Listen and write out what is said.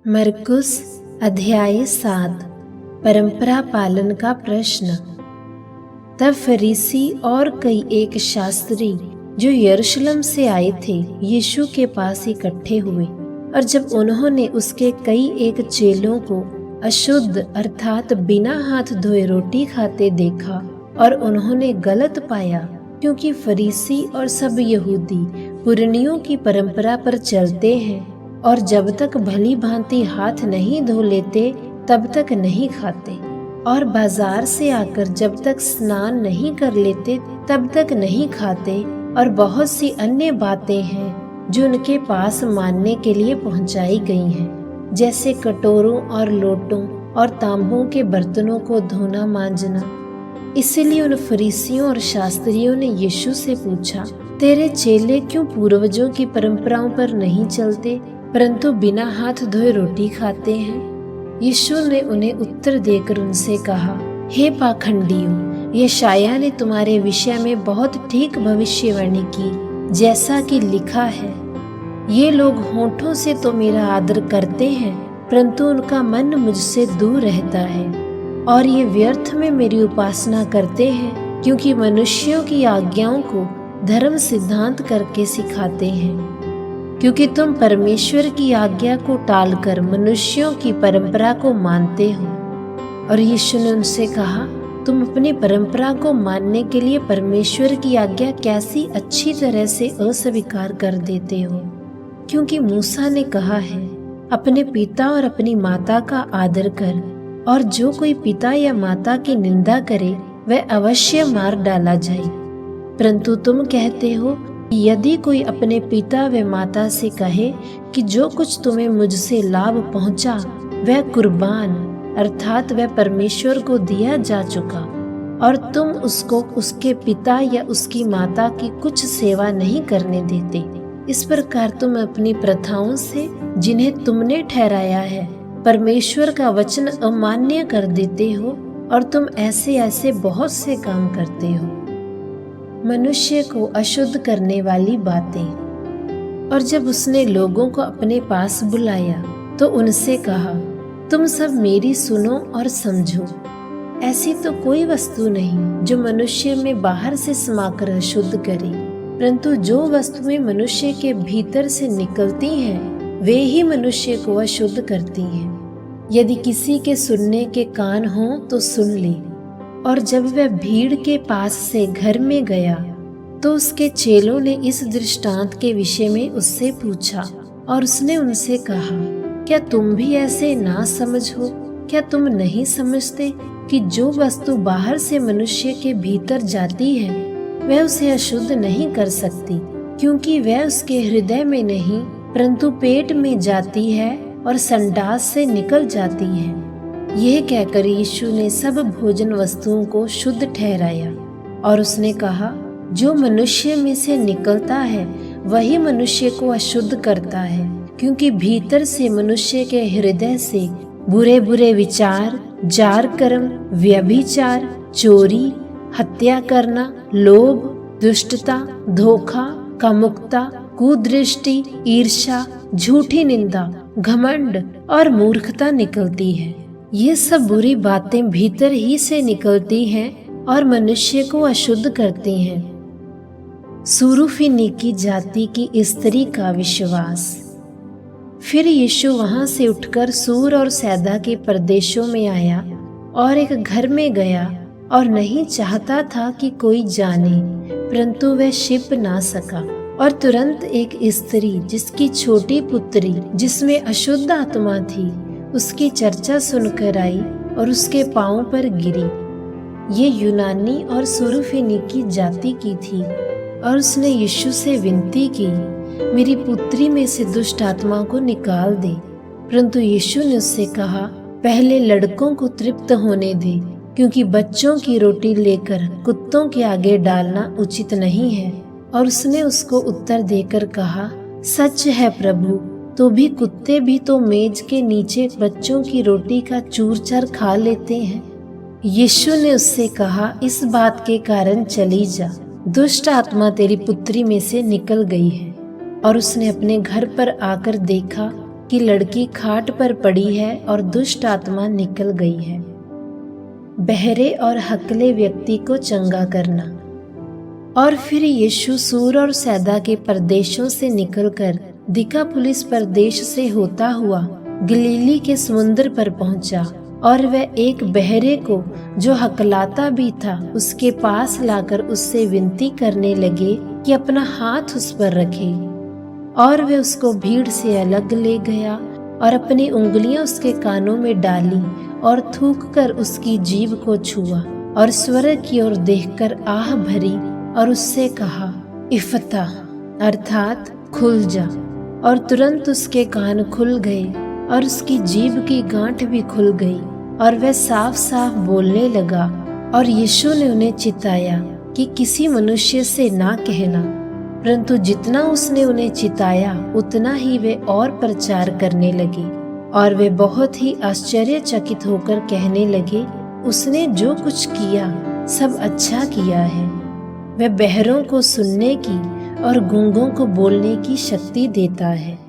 मरकुस अध्याय 7। परंपरा पालन का प्रश्न। तब फरीसी और कई एक शास्त्री जो यरूशलेम से आए थे यीशु के पास इकट्ठे हुए, और जब उन्होंने उसके कई एक चेलों को अशुद्ध अर्थात बिना हाथ धोए रोटी खाते देखा, और उन्होंने गलत पाया, क्योंकि फरीसी और सब यहूदी पुरनियों की परंपरा पर चलते हैं और जब तक भली भांति हाथ नहीं धो लेते तब तक नहीं खाते, और बाजार से आकर जब तक स्नान नहीं कर लेते तब तक नहीं खाते, और बहुत सी अन्य बातें हैं जो उनके पास मानने के लिए पहुंचाई गई हैं, जैसे कटोरों और लोटों और तांबों के बर्तनों को धोना मांजना। इसलिए उन फरीसियों और शास्त्रियों ने यीशु से पूछा, तेरे चेले क्यों पूर्वजों की परंपराओं पर नहीं चलते परंतु बिना हाथ धोए रोटी खाते हैं? यीशु ने उन्हें उत्तर देकर उनसे कहा, हे पाखंडियों, यशायाह ने तुम्हारे विषय में बहुत ठीक भविष्यवाणी की, जैसा कि लिखा है, ये लोग होठों से तो मेरा आदर करते हैं परंतु उनका मन मुझसे दूर रहता है, और ये व्यर्थ में मेरी उपासना करते हैं, क्योंकि मनुष्यों की आज्ञाओं को धर्म सिद्धांत करके सिखाते हैं। क्योंकि तुम परमेश्वर की आज्ञा को टालकर मनुष्यों की परंपरा को मानते हो। और यीशु ने उनसे कहा, तुम अपनी परंपरा को मानने के लिए परमेश्वर की आज्ञा कैसी अच्छी तरह से अस्वीकार कर देते हो। क्योंकि मूसा ने कहा है, अपने पिता और अपनी माता का आदर कर, और जो कोई पिता या माता की निंदा करे वह अवश्य मार डाला जाए। परंतु तुम कहते हो, यदि कोई अपने पिता व माता से कहे कि जो कुछ तुम्हें मुझसे लाभ पहुंचा वह कुर्बान अर्थात वह परमेश्वर को दिया जा चुका, और तुम उसको उसके पिता या उसकी माता की कुछ सेवा नहीं करने देते, इस प्रकार तुम अपनी प्रथाओं से जिन्हें तुमने ठहराया है परमेश्वर का वचन अमान्य कर देते हो, और तुम ऐसे ऐसे बहुत से काम करते हो। मनुष्य को अशुद्ध करने वाली बातें। और जब उसने लोगों को अपने पास बुलाया तो उनसे कहा, तुम सब मेरी सुनो और समझो। ऐसी तो कोई वस्तु नहीं जो मनुष्य में बाहर से समाकर अशुद्ध करे, परंतु जो वस्तुएं मनुष्य के भीतर से निकलती हैं वे ही मनुष्य को अशुद्ध करती हैं। यदि किसी के सुनने के कान हों तो सुन ले। और जब वह भीड़ के पास से घर में गया तो उसके चेलों ने इस दृष्टांत के विषय में उससे पूछा, और उसने उनसे कहा, क्या तुम भी ऐसे ना समझो? क्या तुम नहीं समझते कि जो वस्तु बाहर से मनुष्य के भीतर जाती है वह उसे अशुद्ध नहीं कर सकती, क्योंकि वह उसके हृदय में नहीं परंतु पेट में जाती है और संडास से निकल जाती है। यह कहकर यीशु ने सब भोजन वस्तुओं को शुद्ध ठहराया, और उसने कहा, जो मनुष्य में से निकलता है वही मनुष्य को अशुद्ध करता है, क्योंकि भीतर से मनुष्य के हृदय से बुरे बुरे विचार, जार कर्म, व्यभिचार, चोरी, हत्या करना, लोभ, दुष्टता, धोखा, कामुकता, कुदृष्टि, ईर्ष्या, झूठी निंदा, घमंड और मूर्खता निकलती है। ये सब बुरी बातें भीतर ही से निकलती हैं और मनुष्य को अशुद्ध करती हैं। सुरूफिनिकी जाति की स्त्री का विश्वास। फिर यीशु वहां से उठकर सूर और सैदा के प्रदेशों में आया और एक घर में गया, और नहीं चाहता था कि कोई जाने, परंतु वह छिप ना सका। और तुरंत एक स्त्री जिसकी छोटी पुत्री जिसमें अशुद्ध आत्मा थी उसकी चर्चा सुनकर आई और उसके पांवों पर गिरी। ये यूनानी और सुरूफिनिकी जाति की थी, और उसने यीशु से विनती की, मेरी पुत्री में से दुष्ट आत्मा को निकाल दे। परंतु यीशु ने उससे कहा, पहले लड़कों को तृप्त होने दे, क्योंकि बच्चों की रोटी लेकर कुत्तों के आगे डालना उचित नहीं है। और उसने उसको उत्तर देकर कहा, सच है प्रभु, तो भी कुत्ते भी तो मेज के नीचे बच्चों की रोटी का चूर चार खा लेते हैं। यीशु ने उससे कहा, इस बात के कारण चली जा, दुष्ट आत्मा तेरी पुत्री में से निकल गई है। और उसने अपने घर पर आकर देखा कि लड़की खाट पर पड़ी है और दुष्ट आत्मा निकल गई है। बहरे और हकले व्यक्ति को चंगा करना। और फिर यीशु सूर और सैदा के प्रदेशों से निकलकर दिकापुलिस प्रदेश से होता हुआ गलीली के समुद्र पर पहुंचा, और वह एक बहरे को जो हकलाता भी था उसके पास लाकर उससे विनती करने लगे कि अपना हाथ उस पर रखे। और वह उसको भीड़ से अलग ले गया और अपनी उंगलियां उसके कानों में डाली और थूककर उसकी जीभ को छुआ और स्वर्ग की ओर देखकर आह भरी और उससे कहा, इफ़ता, अर्थात खुल जा। और तुरंत उसके कान खुल गए और उसकी जीभ की गांठ भी खुल गई और वह साफ साफ बोलने लगा। और यीशु ने उन्हें चिताया कि किसी मनुष्य से ना कहना, परंतु जितना उसने उन्हें चिताया उतना ही वे और प्रचार करने लगे। और वे बहुत ही आश्चर्यचकित होकर कहने लगे, उसने जो कुछ किया सब अच्छा किया है। वह बहरों को सुनने की और गूंगों को बोलने की शक्ति देता है।